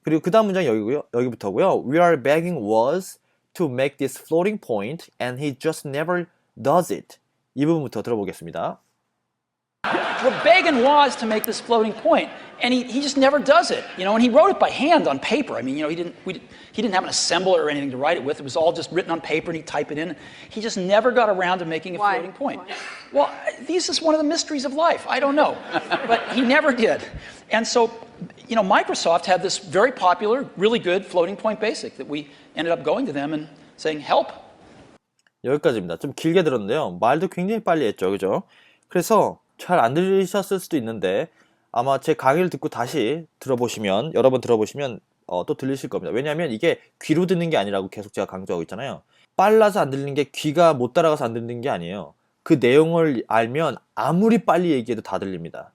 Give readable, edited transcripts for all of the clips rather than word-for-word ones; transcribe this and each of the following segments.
그리고 그 다음 문장 여기고요. 여기부터고요. We are begging was to make this floating point and he just never does it. 이 부분부터 들어보겠습니다. We're begging Woz to make this floating point, and he just never does it. And he wrote it by hand on paper. I mean, he didn't have an assembler or anything to write it with. It was all just written on paper, and he'd type it in. He just never got around to making a floating point. Well, this is one of the mysteries of life. I don't know, but he never did. And so, Microsoft had this very popular, really good floating point basic that we ended up going to them and saying, help. 여기까지입니다. 좀 길게 들었는데요. 말도 굉장히 빨리 했죠. 그죠? 그래서 잘 안 들으셨을 수도 있는데 아마 제 강의를 듣고 다시 들어보시면 여러 번 들어보시면 또 들리실 겁니다. 왜냐하면 이게 귀로 듣는 게 아니라고 계속 제가 강조하고 있잖아요. 빨라서 안 들리는 게 귀가 못 따라가서 안 듣는 게 아니에요. 그 내용을 알면 아무리 빨리 얘기해도 다 들립니다.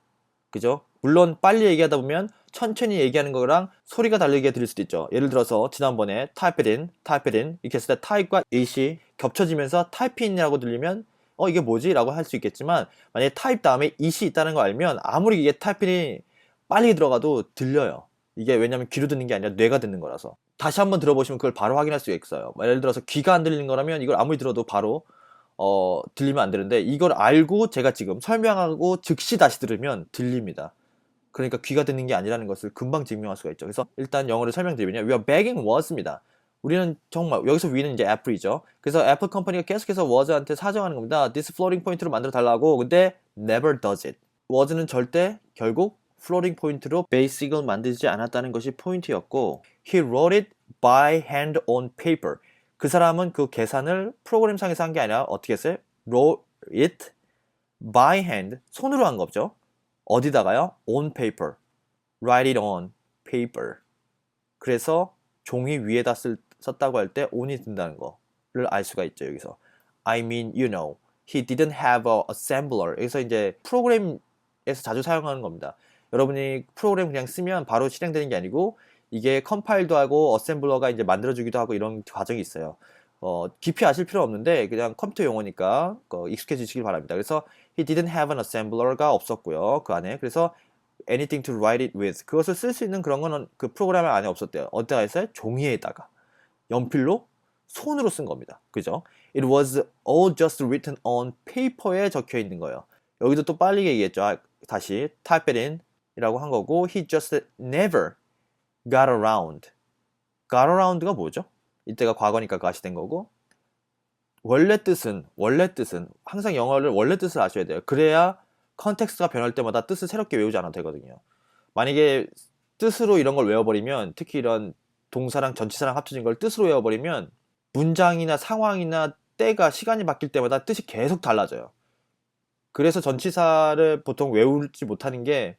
그죠? 물론 빨리 얘기하다 보면 천천히 얘기하는 거랑 소리가 다르게 들릴 수도 있죠. 예를 들어서 지난번에 type it in 이렇게 했을 때 type과 it이 겹쳐지면서 type in이라고 들리면 이게 뭐지? 라고 할 수 있겠지만 만약에 type 다음에 it이 있다는 거 알면 아무리 이게 type in이 빨리 들어가도 들려요. 이게 왜냐면 귀로 듣는 게 아니라 뇌가 듣는 거라서. 다시 한번 들어보시면 그걸 바로 확인할 수가 있어요. 예를 들어서 귀가 안 들리는 거라면 이걸 아무리 들어도 바로 들리면 안 되는데 이걸 알고 제가 지금 설명하고 즉시 다시 들으면 들립니다. 그러니까 귀가 듣는 게 아니라는 것을 금방 증명할 수가 있죠. 그래서 일단 영어를 설명드리면요. We are begging was입니다. 우리는 정말 여기서 위는 이제 애플이죠. 그래서 애플 컴퍼니가 계속해서 was한테 사정하는 겁니다. This floating point로 만들어 달라고. 근데 never does it. was는 절대 결국 floating point로 basic을 만들지 않았다는 것이 포인트였고 he wrote it by hand on paper. 그 사람은 그 계산을 프로그램상에서 한 게 아니라 어떻게 했어요? wrote it by hand. 손으로 한 거죠. 어디다가요? on paper. write it on paper. 그래서 종이 위에다 썼다고 할 때 on이 든다는 거를 알 수가 있죠. 여기서 I mean, he didn't have a assembler. 여기서 이제 프로그램에서 자주 사용하는 겁니다. 여러분이 프로그램 그냥 쓰면 바로 실행되는 게 아니고 이게 컴파일도 하고 어셈블러가 이제 만들어주기도 하고 이런 과정이 있어요. 깊이 아실 필요 없는데 그냥 컴퓨터 용어니까 익숙해지시길 바랍니다. 그래서 he didn't have an assembler가 없었고요. 그 안에. 그래서 anything to write it with. 그것을 쓸 수 있는 그런 거는 그 프로그램 안에 없었대요. 어디다가 했어요? 종이에다가. 연필로 손으로 쓴 겁니다. 그죠? It was all just written on paper에 적혀 있는 거예요. 여기도 또 빨리 얘기했죠. 다시 type it in 이라고 한 거고 he just never got around. got around가 뭐죠? 이때가 과거니까 got이 된 거고 원래 뜻은 항상 영어를 원래 뜻을 아셔야 돼요. 그래야 컨텍스트가 변할 때마다 뜻을 새롭게 외우지 않아도 되거든요. 만약에 뜻으로 이런 걸 외워버리면 특히 이런 동사랑 전치사랑 합쳐진 걸 뜻으로 외워버리면 문장이나 상황이나 때가 시간이 바뀔 때마다 뜻이 계속 달라져요. 그래서 전치사를 보통 외우지 못하는 게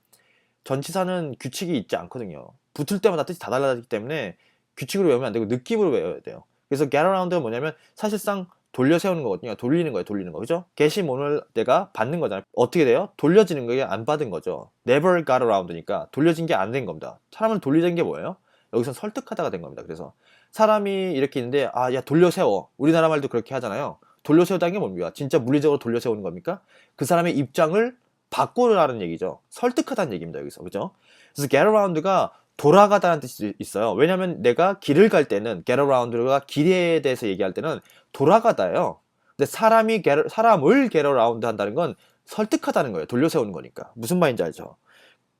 전치사는 규칙이 있지 않거든요. 붙을 때마다 뜻이 다 달라지기 때문에 규칙으로 외우면 안 되고 느낌으로 외워야 돼요. 그래서 get around가 뭐냐면 사실상 돌려 세우는 거거든요. 돌리는 거예요. 그죠? get이 오늘 내가 받는 거잖아요. 어떻게 돼요? 돌려지는 거에 안 받은 거죠. never got around니까 돌려진 게 안 된 겁니다. 사람은 돌려진 게 뭐예요? 여기서 설득하다가 된 겁니다. 그래서 사람이 이렇게 있는데 야 돌려 세워. 우리나라 말도 그렇게 하잖아요. 돌려 세우다는 게 뭡니까? 진짜 물리적으로 돌려 세우는 겁니까? 그 사람의 입장을 바꾸라는 얘기죠. 설득하다는 얘기입니다. 여기서. 그죠? 그래서 get around가 돌아가다는 뜻이 있어요. 왜냐면 내가 길을 갈 때는 get around가 길에 대해서 얘기할 때는 돌아가다예요. 근데 사람을 get around 한다는 건 설득하다는 거예요. 돌려 세우는 거니까. 무슨 말인지 알죠?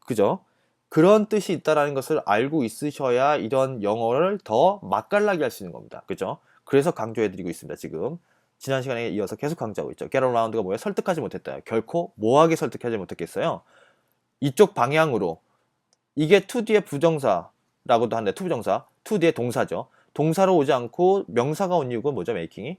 그죠? 그런 뜻이 있다는 것을 알고 있으셔야 이런 영어를 더 맛깔나게 할 수 있는 겁니다. 그죠? 그래서 강조해드리고 있습니다. 지금 지난 시간에 이어서 계속 강조하고 있죠. get around가 뭐예요? 설득하지 못했다. 결코 뭐하게 설득하지 못했겠어요? 이쪽 방향으로 이게 to 뒤에 부정사라고도 하는데 to 부정사, to 뒤에 동사죠. 동사로 오지 않고 명사가 온 이유가 뭐죠? 메이킹이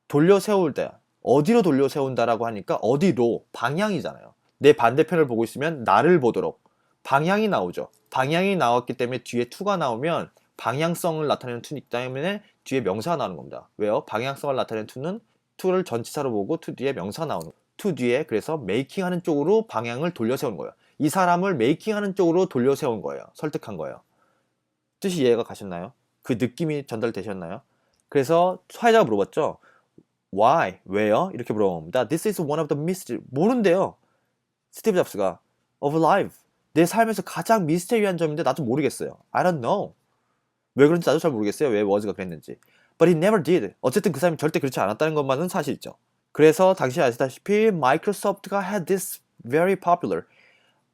돌려 세울 때 어디로 돌려 세운다라고 하니까 어디로 방향이잖아요. 내 반대편을 보고 있으면 나를 보도록 방향이 나오죠. 방향이 나왔기 때문에 뒤에 to가 나오면 방향성을 나타내는 to이기 때문에 뒤에 명사가 나오는 겁니다. 왜요? 방향성을 나타내는 to는 to를 전치사로 보고 to 뒤에 명사가 나오는 거예요. to 뒤에 그래서 making 하는 쪽으로 방향을 돌려 세우는 거예요. 이 사람을 메이킹 하는 쪽으로 돌려 세운 거예요. 설득한 거예요. 뜻이 이해가 가셨나요? 그 느낌이 전달되셨나요? 그래서 사회자가 물어봤죠. Why? 왜요? 이렇게 물어봅니다. This is one of the mysteries. 모른대요. 스티브 잡스가 of life. 내 삶에서 가장 미스테리한 점인데 나도 모르겠어요. I don't know. 왜 그런지 나도 잘 모르겠어요. 왜 was가 그랬는지. But he never did. 어쨌든 그 사람이 절대 그렇지 않았다는 것만은 사실이죠. 그래서 당신이 아시다시피 Microsoft가 had this very popular.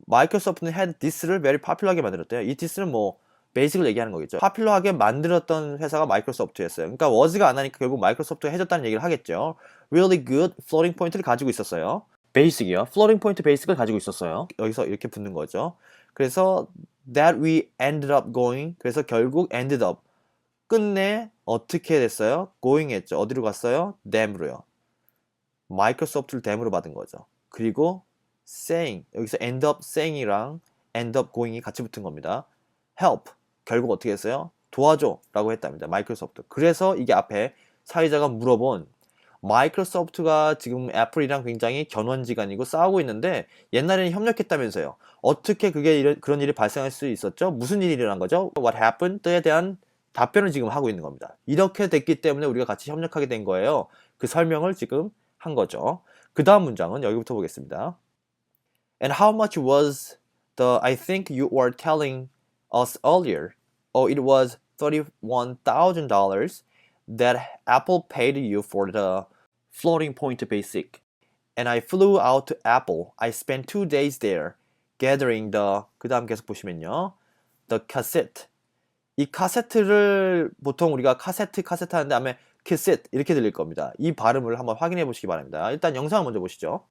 마이크로소프트는 had this를 very popular하게 만들었대요. 이 this는 뭐 베이직을 얘기하는 거겠죠. popular하게 만들었던 회사가 마이크로소프트였어요. 그러니까 was가 안 하니까 결국 마이크로소프트가 해줬다는 얘기를 하겠죠. really good floating point를 가지고 있었어요. basic이요. floating point basic을 가지고 있었어요. 여기서 이렇게 붙는 거죠. 그래서 that we ended up going. 그래서 결국 ended up. 끝내 어떻게 됐어요? going 했죠. 어디로 갔어요? them으로요. 마이크로소프트를 them으로 받은 거죠. 그리고 saying. 여기서 end up saying이랑 end up going이 같이 붙은 겁니다. help. 결국 어떻게 했어요? 도와줘 라고 했답니다. 마이크로소프트. 그래서 이게 앞에 사회자가 물어본 마이크로소프트가 지금 애플이랑 굉장히 견원지간이고 싸우고 있는데 옛날에는 협력했다면서요. 어떻게 그런 일이 발생할 수 있었죠? 무슨 일이 일어난 거죠? What happened에 대한 답변을 지금 하고 있는 겁니다. 이렇게 됐기 때문에 우리가 같이 협력하게 된 거예요. 그 설명을 지금 한 거죠. 그 다음 문장은 여기부터 보겠습니다. And how much was I think you were telling us earlier? Oh, it was $31,000 that Apple paid you for the floating point basic. And I flew out to Apple. I spent 2 days there gathering 그 다음 계속 보시면요. the cassette. 이 카세트를 보통 우리가 카세트 하는데 다음에 cassette 이렇게 들릴 겁니다. 이 발음을 한번 확인해 보시기 바랍니다. 일단 영상을 먼저 보시죠.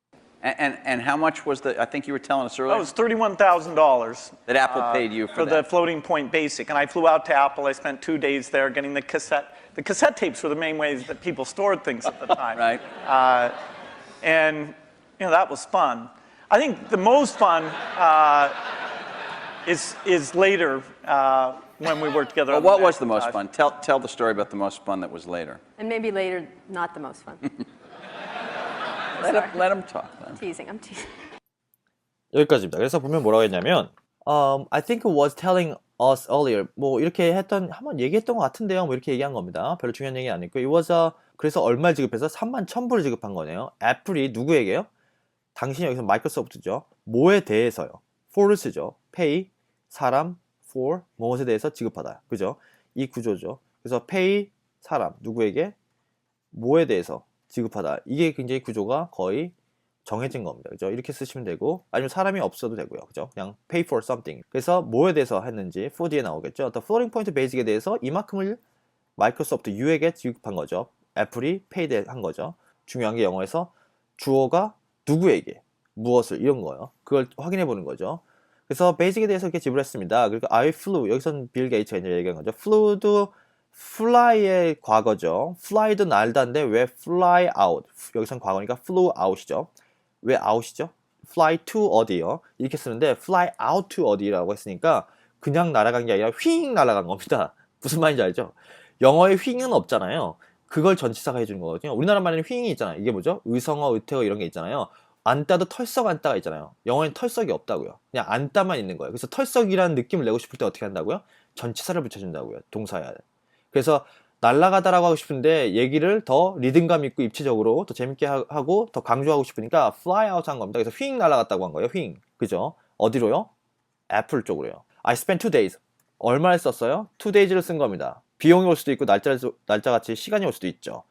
And how much was I think you were telling us That earlier? was $31,000. That Apple paid you for the that. floating point basic. And I flew out to Apple. I spent 2 days there getting the cassette. The cassette tapes were the main ways that people stored things at the time. Right. And, you know, that was fun. I think the most fun is later when we worked together. Well, on the what was the most Macintosh. fun? Tell the story about the most fun that was later. And maybe later, not the most fun. Let him talk. Teasing, I'm teasing. 여기까지입니다. 그래서 보면 뭐라고 했냐면 I think it was telling us earlier. 뭐 이렇게 한번 얘기했던 것 같은데요. 뭐 이렇게 얘기한 겁니다. 별로 중요한 얘기 아니고 it was 그래서 얼마를 지급해서 31,000불을 지급한 거네요. 애플이 누구에게요? 당신이 여기서 마이크로소프트죠. 뭐에 대해서요? for를 쓰죠. pay, 사람, for, 무엇에 대해서 지급하다. 그죠? 이 구조죠. 그래서 pay, 사람, 누구에게? 뭐에 대해서 지급하다. 이게 굉장히 구조가 거의 정해진 겁니다. 그죠? 이렇게 쓰시면 되고, 아니면 사람이 없어도 되고요. 그죠? 그냥 pay for something. 그래서 뭐에 대해서 했는지 for 뒤에 나오겠죠. The floating point basic에 대해서 이만큼을 마이크로소프트 U에게 지급한 거죠. 애플이 pay 한 거죠. 중요한 게 영어에서 주어가 누구에게, 무엇을, 이런 거예요. 그걸 확인해 보는 거죠. 그래서 basic에 대해서 이렇게 지불했습니다. 그리고 I flew, 여기서는 빌 게이츠가 이제 얘기한 거죠. flew도 fly의 과거죠. fly도 날다인데 왜 fly out? 여기선 과거니까 flew out이죠. 왜 out이죠? fly to 어디요? 이렇게 쓰는데 fly out to 어디라고 했으니까 그냥 날아간 게 아니라 휙 날아간 겁니다. 무슨 말인지 알죠? 영어에 휙은 없잖아요. 그걸 전치사가 해주는 거거든요. 우리나라 말에는 휙이 있잖아요. 이게 뭐죠? 의성어, 의태어 이런 게 있잖아요. 안따도 털썩 안따가 있잖아요. 영어에는 털썩이 없다고요. 그냥 안따만 있는 거예요. 그래서 털썩이라는 느낌을 내고 싶을 때 어떻게 한다고요? 전치사를 붙여준다고요. 동사야. 그래서 날아가다라고 하고 싶은데 얘기를 더 리듬감 있고 입체적으로 더 재밌게 하고 더 강조하고 싶으니까 fly out 한 겁니다. 그래서 휙 날아갔다고 한 거예요. 휙. 그죠? 어디로요? 애플 쪽으로요. I spent 2 days. 얼마를 썼어요? 2 days를 쓴 겁니다. 비용이 올 수도 있고 날짜같이 시간이 올 수도 있죠.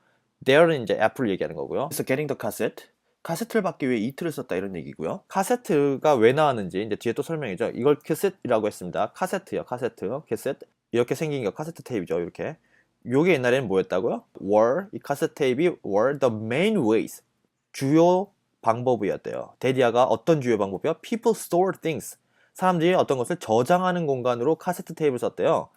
There는 이제 애플을 얘기하는 거고요. 그래서 getting the cassette. 카세트를 받기 위해 이틀을 썼다 이런 얘기고요. 카세트가 왜 나왔는지 이제 뒤에 또 설명이죠. 이걸 캐셋이라고 했습니다. 카세트요. 카세트. 캐셋. 이렇게 생긴 게 카세트 테이프죠. 이렇게. 요게 옛날에는 뭐였다고요? 이 카세트 테이프이 were the main ways. 주요 방법이었대요. 데디아가 어떤 주요 방법이요? People store things. 사람들이 어떤 것을 저장하는 공간으로 카세트 테이프를 썼대요.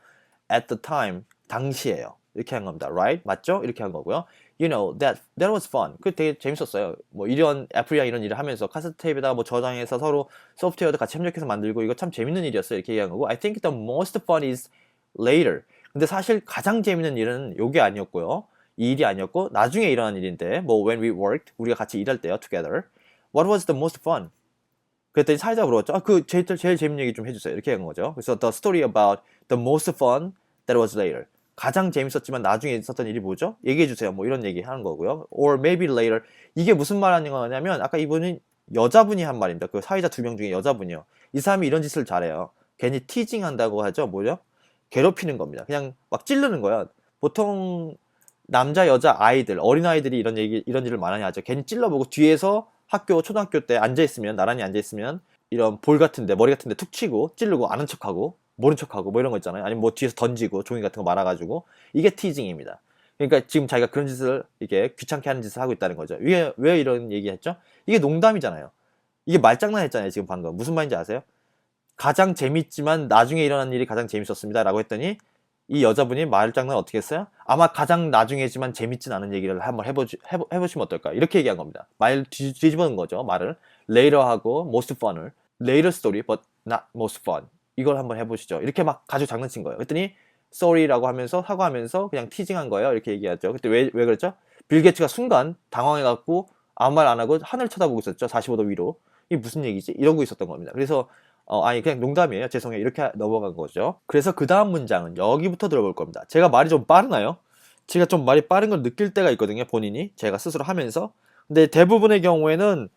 At the time. 당시에요. 이렇게 한 겁니다. Right? 맞죠? 이렇게 한 거고요. You know, that was fun. 그 되게 재밌었어요. 뭐 애플이랑 이런 일을 하면서 카세트 테이프에다가 뭐 저장해서 서로 소프트웨어도 같이 협력해서 만들고 이거 참 재밌는 일이었어요. 이렇게 얘기한 거고. I think the most fun is later. 근데 사실 가장 재밌는 일은 요게 아니었고요. 이 일이 아니었고 나중에 일어난 일인데 뭐 when we worked 우리가 같이 일할 때요. together. What was the most fun? 그랬더니 사회자가 물어봤죠. 그 제일 재밌는 얘기 좀 해주세요. 이렇게 한 거죠. 그래서 the story about the most fun that was later. 가장 재밌었지만 나중에 있었던 일이 뭐죠? 얘기해 주세요. 뭐 이런 얘기 하는 거고요. Or maybe later. 이게 무슨 말 하는 거냐면 아까 이분이 여자분이 한 말입니다. 그 사회자 2명 중에 여자분이요. 이 사람이 이런 짓을 잘해요. 괜히 티징 한다고 하죠. 뭐죠? 괴롭히는 겁니다. 그냥 막 찌르는 거야. 보통 남자, 여자, 아이들, 어린아이들이 이런 일을 많이 하죠. 괜히 찔러보고 뒤에서 초등학교 때 앉아있으면, 나란히 앉아있으면 이런 볼 같은데, 머리 같은데 툭 치고 찌르고 아는 척하고 모른 척하고 뭐 이런 거 있잖아요. 아니면 뭐 뒤에서 던지고 종이 같은 거 말아가지고 이게 티징입니다. 그러니까 지금 자기가 그런 짓을 이게 귀찮게 하는 짓을 하고 있다는 거죠. 왜 이런 얘기 했죠? 이게 농담이잖아요. 이게 말장난 했잖아요. 지금 방금. 무슨 말인지 아세요? 가장 재밌지만 나중에 일어난 일이 가장 재밌었습니다. 라고 했더니 이 여자분이 말장난 어떻게 했어요? 아마 가장 나중에지만 재밌진 않은 얘기를 한번 해보시면 어떨까? 이렇게 얘기한 겁니다. 말 뒤집어 놓은 거죠. 말을. later 하고 most fun을. later story but not most fun. 이걸 한번 해보시죠. 이렇게 막 가지고 장난친 거예요. 그랬더니 sorry라고 하면서 사과하면서 그냥 티징한 거예요. 이렇게 얘기하죠. 그때 왜 그랬죠? 빌 게이츠가 순간 당황해갖고 아무 말 안 하고 하늘 쳐다보고 있었죠. 45도 위로. 이게 무슨 얘기지? 이러고 있었던 겁니다. 그래서 아니 그냥 농담이에요. 죄송해요. 이렇게 넘어간 거죠. 그래서 그 다음 문장은 여기부터 들어볼 겁니다. 제가 말이 좀 빠르나요? 제가 좀 말이 빠른 걸 느낄 때가 있거든요. 본인이 제가 스스로 하면서. 근데 대부분의 경우에는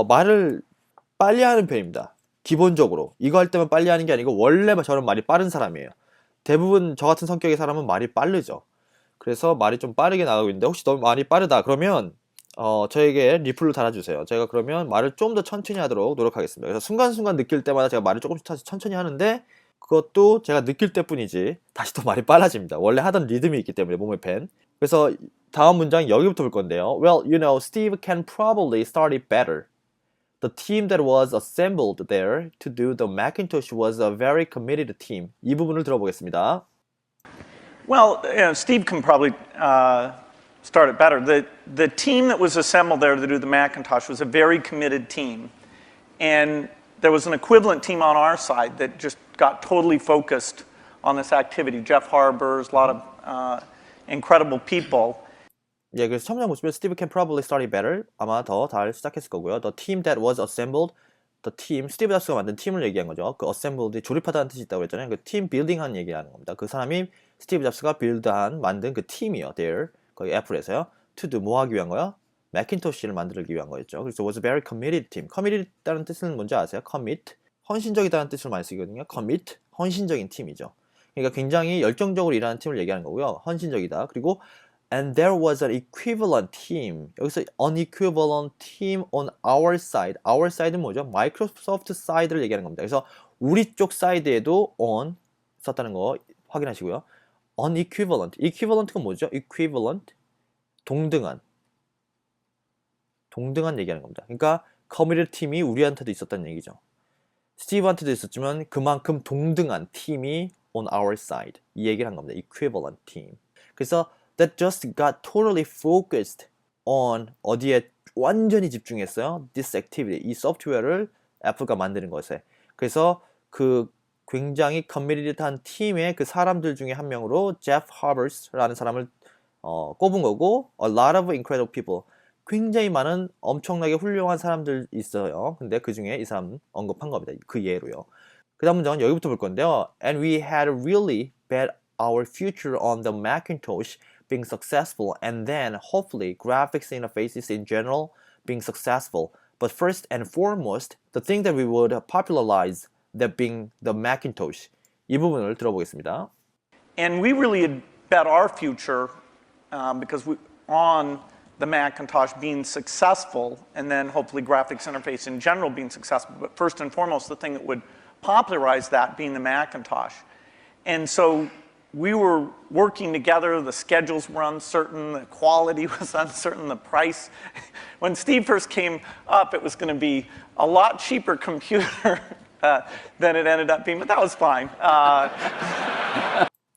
말을 빨리 하는 편입니다. 기본적으로 이거 할 때만 빨리 하는 게 아니고 원래 저는 말이 빠른 사람이에요. 대부분 저 같은 성격의 사람은 말이 빠르죠. 그래서 말이 좀 빠르게 나가고 있는데 혹시 너무 말이 빠르다 그러면 저에게 리플로 달아주세요. 제가 그러면 말을 좀 더 천천히 하도록 노력하겠습니다. 그래서 순간순간 느낄 때마다 제가 말을 조금씩 천천히 하는데 그것도 제가 느낄 때뿐이지 다시 또 말이 빨라집니다. 원래 하던 리듬이 있기 때문에 몸의 펜. 그래서 다음 문장 여기부터 볼 건데요. Well, you know, Steve can probably start it better. The team that was assembled there to do the Macintosh was a very committed team. 이 부분을 들어보겠습니다. Well, Steve can probably start it better. The team that was assembled there to do the Macintosh was a very committed team. And there was an equivalent team on our side that just got totally focused on this activity. Jeff Harbers, a lot of incredible people. 예, 그래서 첫 문장 보시면 Steve can probably start it better. 아마 더 잘 시작했을 거고요. The team that was assembled. The team, 스티브 잡스가 만든 팀을 얘기한 거죠. 그 assembled, 조립하다는 뜻이 있다고 했잖아요. 그 팀 빌딩한 얘기하는 겁니다. 그 사람이 스티브 잡스가 만든 그 팀이요. There, 거기 애플에서요. To do, 뭐 하기 위한 거야? Macintosh를 만들기 위한 거였죠. 그래서 was a very committed team. committed다는 뜻은 뭔지 아세요? commit, 헌신적이다는 뜻을 많이 쓰거든요. commit, 헌신적인 팀이죠. 그러니까 굉장히 열정적으로 일하는 팀을 얘기하는 거고요. 헌신적이다. 그리고 and there was an equivalent team. 여기서 unequivalent team on our side. our side는 뭐죠? 마이크로소프트 사이드를 얘기하는 겁니다. 그래서 우리 쪽 사이드에도 on 썼다는 거 확인하시고요. unequivalent. equivalent가 뭐죠? equivalent. 동등한 얘기하는 겁니다. 그러니까 committed 팀이 우리한테도 있었다는 얘기죠. 스티브한테도 있었지만 그만큼 동등한 팀이 on our side. 이 얘기를 한 겁니다. equivalent team. 그래서 that just got totally focused on 어디에 완전히 집중했어요. this activity, 이 소프트웨어를 애플가 만드는 것에. 그래서 그 굉장히 committed한 팀의 그 사람들 중에 한 명으로 Jeff Harbers라는 사람을 꼽은 거고 a lot of incredible people. 굉장히 많은 엄청나게 훌륭한 사람들 있어요. 근데 그 중에 이 사람 언급한 겁니다. 그 예로요. 그 다음 문장은 여기부터 볼 건데요. And we had really bet our future on the Macintosh being successful and then hopefully graphics interfaces in general being successful. But first and foremost, the thing that we would popularize that being the Macintosh. 이 부분을 들어보겠습니다. And we really had bet our future because on the Macintosh being successful and then hopefully graphics interface in general being successful. But first and foremost, the thing that would popularize that being the Macintosh. And so we were working together, the schedules were uncertain, the quality was uncertain, the price. When Steve first came up, it was going to be a lot cheaper computer than it ended up being, but that was fine.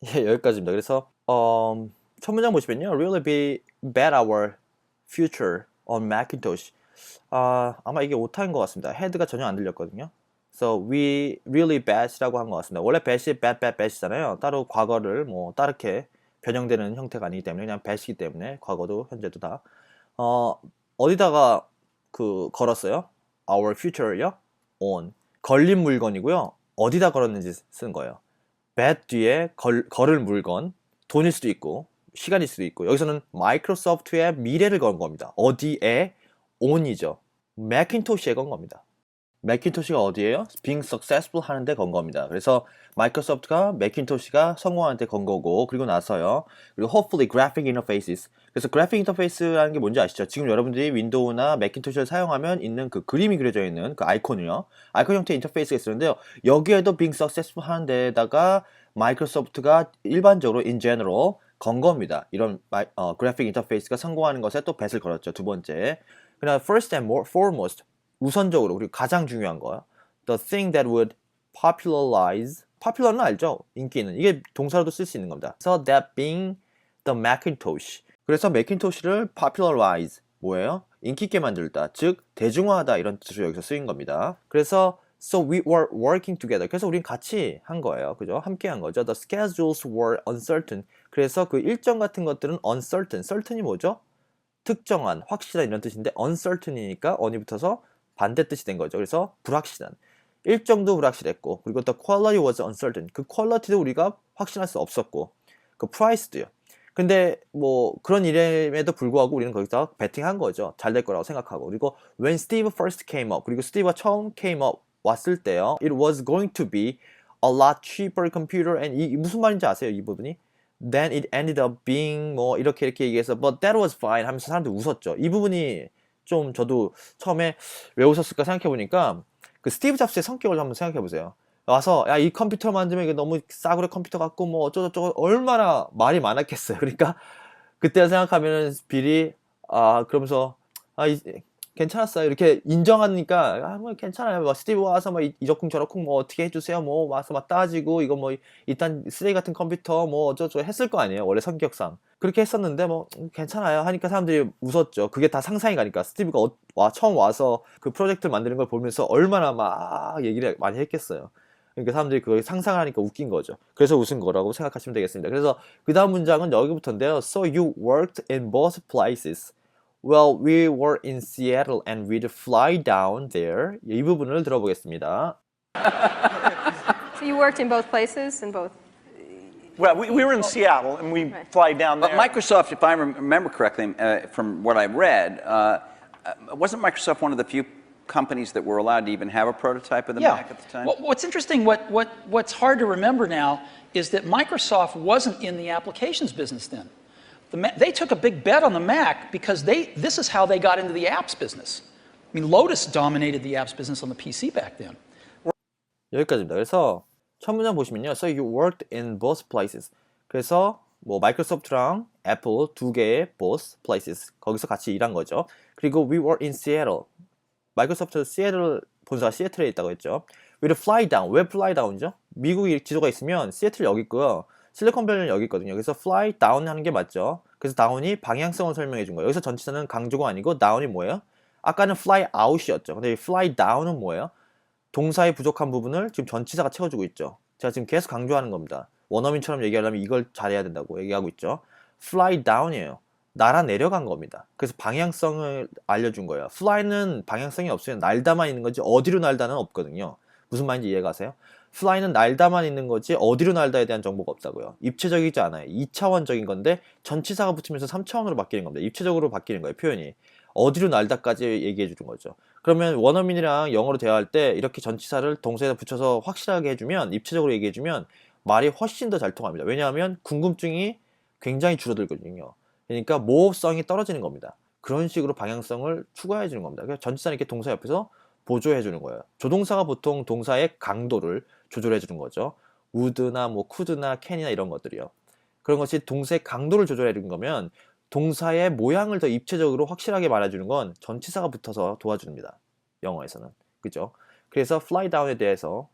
예, 여기까지입니다. 그래서 첫 문장 보시면요. Really bet our future on Macintosh. 아마 이게 오타인 것 같습니다. 헤드가 전혀 안 들렸거든요. So we really bet이라고 한 것 같습니다. 원래 bet이 bet이잖아요. 따로 과거를 뭐 따르게 변형되는 형태가 아니기 때문에 그냥 bet이기 때문에 과거도 현재도 다 어디다가 걸었어요? Our future요? On. 걸린 물건이고요. 어디다 걸었는지 쓴 거예요. bet 뒤에 걸을 물건, 돈일 수도 있고 시간일 수도 있고 여기서는 마이크로소프트의 미래를 건 겁니다. 어디에? on이죠. 맥킨토시에 건 겁니다. 맥킨토시가 어디예요? being successful 하는데 건 겁니다. 그래서 마이크로소프트가 맥킨토시가 성공하는데 건 거고, 그리고 나서요. 그리고 hopefully graphic interfaces. 그래서 graphic interface라는 게 뭔지 아시죠? 지금 여러분들이 윈도우나 맥킨토시를 사용하면 있는 그 그림이 그려져 있는 그 아이콘이요. 아이콘 형태의 인터페이스가 있었는데요. 여기에도 being successful 하는 데다가 마이크로소프트가 일반적으로 in general 건 겁니다. 이런 graphic interface가 성공하는 것에 또 뱃을 걸었죠. 두 번째. 그다음 first and foremost. 우선적으로 그리고 가장 중요한 거야. The thing that would popularize. popular는 알죠? 인기 있는. 이게 동사로도 쓸 수 있는 겁니다. So that being the Macintosh. 그래서 맥킨토시를 popularize. 뭐예요? 인기 있게 만들다. 즉 대중화하다 이런 뜻으로 여기서 쓰인 겁니다. 그래서 so we were working together. 그래서 우린 같이 한 거예요. 그죠? 함께 한 거죠. The schedules were uncertain. 그래서 그 일정 같은 것들은 uncertain. certain이 뭐죠? 특정한, 확실한 이런 뜻인데 uncertain이니까 on이 붙어서 반대 뜻이 된 거죠. 그래서 불확실한. 일정도 불확실했고, 그리고 the quality was uncertain. 그 퀄리티도 우리가 확신할 수 없었고, 그 price도요. 근데 뭐 그런 일임에도 불구하고 우리는 거기서 베팅한 거죠. 잘 될 거라고 생각하고. 그리고 when Steve first came up, 그리고 스티브가 처음 came up 왔을 때요. It was going to be a lot cheaper computer. and 이 무슨 말인지 아세요? 이 부분이? Then it ended up being 뭐 이렇게 얘기해서 but that was fine 하면서 사람들이 웃었죠. 이 부분이 좀 저도 처음에 왜 웃었을까 생각해 보니까 그 스티브 잡스의 성격을 한번 생각해 보세요. 와서 야 이 컴퓨터 만들면 이게 너무 싸구려 컴퓨터 같고 뭐 어쩌고저쩌고 얼마나 말이 많았겠어요. 그러니까 그때 생각하면은 빌이 그러면서 괜찮았어요. 이렇게 인정하니까 뭐 괜찮아요. 뭐 스티브 와서 뭐 이러쿵 저러쿵 뭐 어떻게 해주세요. 뭐 와서 막 따지고 이거 뭐 일단 쓰레기 같은 컴퓨터 뭐 어쩌고저쩌고 했을 거 아니에요. 원래 성격상 그렇게 했었는데 뭐 괜찮아요 하니까 사람들이 웃었죠. 그게 다 상상이 가니까 스티브가 처음 와서 그 프로젝트를 만드는 걸 보면서 얼마나 막 얘기를 많이 했겠어요. 그러니까 사람들이 그걸 상상하니까 웃긴 거죠. 그래서 웃은 거라고 생각하시면 되겠습니다. 그래서 그 다음 문장은 여기부터인데요. So you worked in both places. Well, we were in Seattle and we'd fly down there. 이 부분을 들어보겠습니다. So you worked in both places, in both? Well, we were in Seattle and we fly down But there. Microsoft, if I remember correctly, from what I read, wasn't Microsoft one of the few companies that were allowed to even have a prototype of the Mac at the time? Well, what's interesting, what's hard to remember now is that Microsoft wasn't in the applications business then. They took a big bet on the Mac because this is how they got into the apps business. I mean, Lotus dominated the apps business on the PC back then. 여기까지입니다. 그래서 첫 문장 보시면요. So you worked in both places. 그래서 뭐 마이크로소프트랑 애플 두 개의 both places 거기서 같이 일한 거죠. 그리고 we were in Seattle. 마이크로소프트 시애틀 본사가 시애틀에 있다고 했죠. We'd fly down. 왜 fly down이죠? 미국 지도가 있으면 시애틀 여기 있고요. 실리콘밸리는 여기 있거든요. 그래서 fly down 하는 게 맞죠. 그래서 down이 방향성을 설명해 준 거예요. 여기서 전치사는 강조가 아니고 down이 뭐예요? 아까는 fly out이었죠. 근데 이 fly down은 뭐예요? 동사의 부족한 부분을 지금 전치사가 채워주고 있죠. 제가 지금 계속 강조하는 겁니다. 원어민처럼 얘기하려면 이걸 잘해야 된다고 얘기하고 있죠. fly down이에요. 날아 내려간 겁니다. 그래서 방향성을 알려준 거예요. fly는 방향성이 없으면 날다만 있는 거지 어디로 날다는 없거든요. 무슨 말인지 이해가세요? fly는 날다만 있는 거지 어디로 날다에 대한 정보가 없다고요. 입체적이지 않아요. 2차원적인 건데 전치사가 붙으면서 3차원으로 바뀌는 겁니다. 입체적으로 바뀌는 거예요. 표현이. 어디로 날다까지 얘기해 주는 거죠. 그러면 원어민이랑 영어로 대화할 때 이렇게 전치사를 동사에다 붙여서 확실하게 해주면 입체적으로 얘기해 주면 말이 훨씬 더 잘 통합니다. 왜냐하면 궁금증이 굉장히 줄어들거든요. 그러니까 모호성이 떨어지는 겁니다. 그런 식으로 방향성을 추가해 주는 겁니다. 그래서 전치사는 이렇게 동사 옆에서 보조해 주는 거예요. 조동사가 보통 동사의 강도를 조절해 주는 거죠. would나 뭐 could나 can이나 이런 것들이요. 그런 것이 동사의 강도를 조절해 주는 거면 동사의 모양을 더 입체적으로 확실하게 말해주는 건 전치사가 붙어서 도와줍니다. 영어에서는. 그죠? 그래서 fly down에 대해서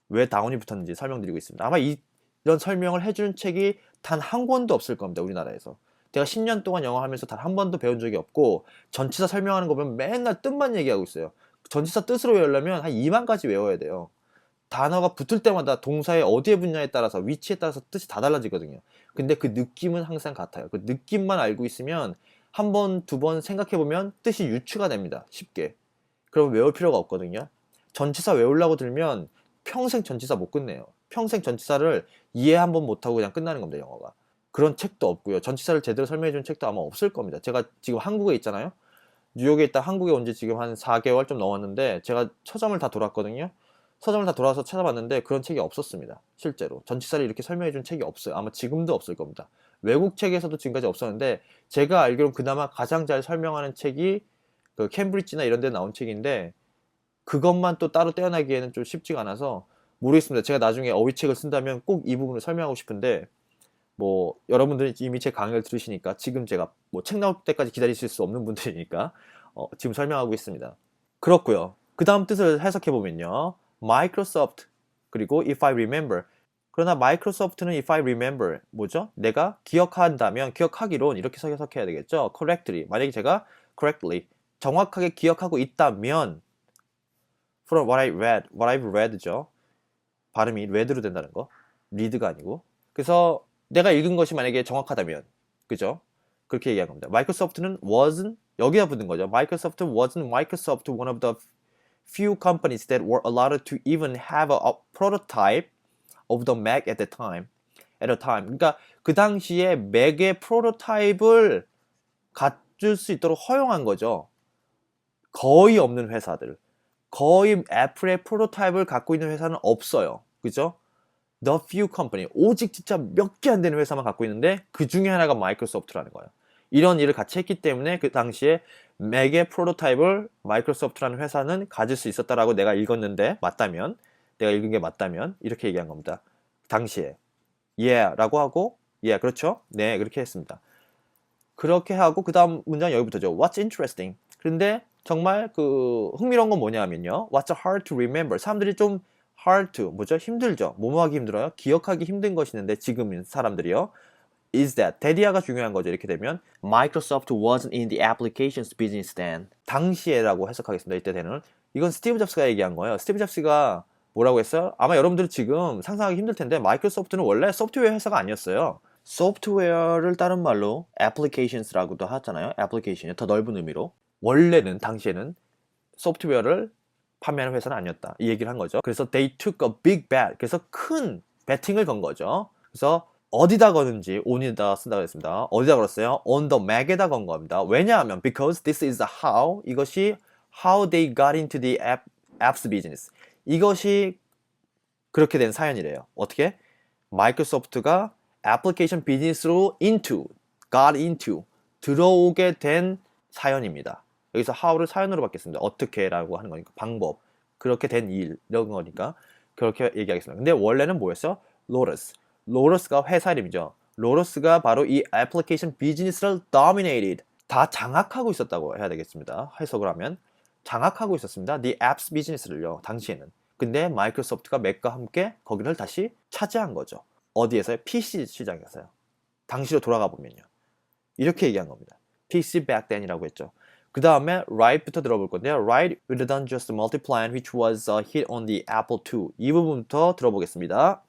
왜 down이 붙었는지 설명드리고 있습니다. 아마 이런 설명을 해주는 책이 단 한 권도 없을 겁니다. 우리나라에서. 제가 10년 동안 영어 하면서 단 한 번도 배운 적이 없고 전치사 설명하는 거 보면 맨날 뜻만 얘기하고 있어요. 전치사 뜻으로 외우려면 한 2만 가지 외워야 돼요. 단어가 붙을 때마다 동사의 어디에 붙냐에 따라서 위치에 따라서 뜻이 다 달라지거든요. 근데 그 느낌은 항상 같아요. 그 느낌만 알고 있으면 한 번, 두 번 생각해보면 뜻이 유추가 됩니다. 쉽게. 그럼 외울 필요가 없거든요. 전치사 외우려고 들면 평생 전치사 못 끝내요. 평생 전치사를 이해 한 번 못하고 그냥 끝나는 겁니다. 영어가. 그런 책도 없고요. 전치사를 제대로 설명해주는 책도 아마 없을 겁니다. 제가 지금 한국에 있잖아요. 뉴욕에 있다 한국에 온 지 지금 한 4개월 좀 넘었는데 제가 서점을 다 돌았거든요. 서점을 다 돌아서 찾아봤는데 그런 책이 없었습니다. 실제로 전치사를 이렇게 설명해 준 책이 없어요. 아마 지금도 없을 겁니다. 외국 책에서도 지금까지 없었는데 제가 알기로는 그나마 가장 잘 설명하는 책이 그 캠브리지나 이런 데 나온 책인데 그것만 또 따로 떼어내기에는 좀 쉽지가 않아서 모르겠습니다. 제가 나중에 어휘책을 쓴다면 꼭 이 부분을 설명하고 싶은데 뭐 여러분들이 이미 제 강의를 들으시니까 지금 제가 뭐 책 나올 때까지 기다리실 수 없는 분들이니까 지금 설명하고 있습니다. 그렇고요. 그 다음 뜻을 해석해 보면요. Microsoft 그리고 if I remember. 그러나 마이크로소프트는 if I remember 뭐죠? 내가 기억한다면 기억하기론 이렇게 해석해야 되겠죠. correctly. 만약에 제가 correctly 정확하게 기억하고 있다면 from what I read, what I've read죠. 발음이 read로 된다는 거. read가 아니고. 그래서 내가 읽은 것이 만약에 정확하다면, 그죠? 그렇게 얘기한 겁니다. 마이크로소프트는 wasn't 여기다 붙은 거죠. Microsoft wasn't Microsoft one of the few companies that were allowed to even have a prototype of the Mac at the time. At a time. 그러니까 그 당시에 맥의 프로토타입을 갖출 수 있도록 허용한 거죠. 거의 없는 회사들. 거의 애플의 프로토타입을 갖고 있는 회사는 없어요. 그죠? The few company. 오직 진짜 몇 개 안 되는 회사만 갖고 있는데 그 중에 하나가 마이크로소프트라는 거예요. 이런 일을 같이 했기 때문에 그 당시에 맥의 프로토타입을 마이크로소프트라는 회사는 가질 수 있었다라고 내가 읽었는데 맞다면 내가 읽은 게 맞다면 이렇게 얘기한 겁니다. 당시에 yeah 라고 하고 yeah 그렇죠? 네 그렇게 했습니다. 그렇게 하고 그 다음 문장 여기부터죠. What's interesting? 그런데 정말 그 흥미로운 건 뭐냐 하면요. What's hard to remember? 사람들이 좀 hard to 뭐죠? 힘들죠. 뭐하기 힘들어요? 기억하기 힘든 것이 있는데 지금 사람들이요. Is that 대디아가 중요한 거죠. 이렇게 되면 Microsoft wasn't in the applications business then. 당시에라고 해석하겠습니다. 이때 되는 이건 스티브 잡스가 얘기한 거예요. 스티브 잡스가 뭐라고 했어요? 아마 여러분들이 지금 상상하기 힘들 텐데 마이크로소프트는 원래 소프트웨어 회사가 아니었어요. 소프트웨어를 다른 말로 applications라고도 하잖아요. application이 더 넓은 의미로. 원래는 당시에는 소프트웨어를 판매하는 회사는 아니었다. 이 얘기를 한 거죠. 그래서 they took a big bet. 그래서 큰 배팅을 건 거죠. 그래서 어디다 거는지 on에다 쓴다고 했습니다. 어디다 걸었어요? on the Mac에다 건 겁니다. 왜냐하면 because this is how 이것이 how they got into the apps business. 이것이 그렇게 된 사연이래요. 어떻게? 마이크로소프트가 애플리케이션 비즈니스로 got into 들어오게 된 사연입니다. 여기서 how를 사연으로 받겠습니다. 어떻게라고 하는 거니까 방법 그렇게 된 일 이런 거니까 그렇게 얘기하겠습니다. 근데 원래는 뭐였어요? 로러스가 회사 이름이죠. 로러스가 바로 이 애플리케이션 비즈니스를 dominated 다 장악하고 있었다고 해야 되겠습니다. 해석을 하면 장악하고 있었습니다. The apps 비즈니스를요. 당시에는. 근데 마이크로소프트가 맥과 함께 거기를 다시 차지한 거죠. 어디에서요? PC 시장에서요. 당시로 돌아가 보면요. 이렇게 얘기한 겁니다. PC back then이라고 했죠. 그 다음에 write부터 들어볼 건데요. write rather than just multiplying which was a hit on the Apple II. 이 부분부터 들어보겠습니다.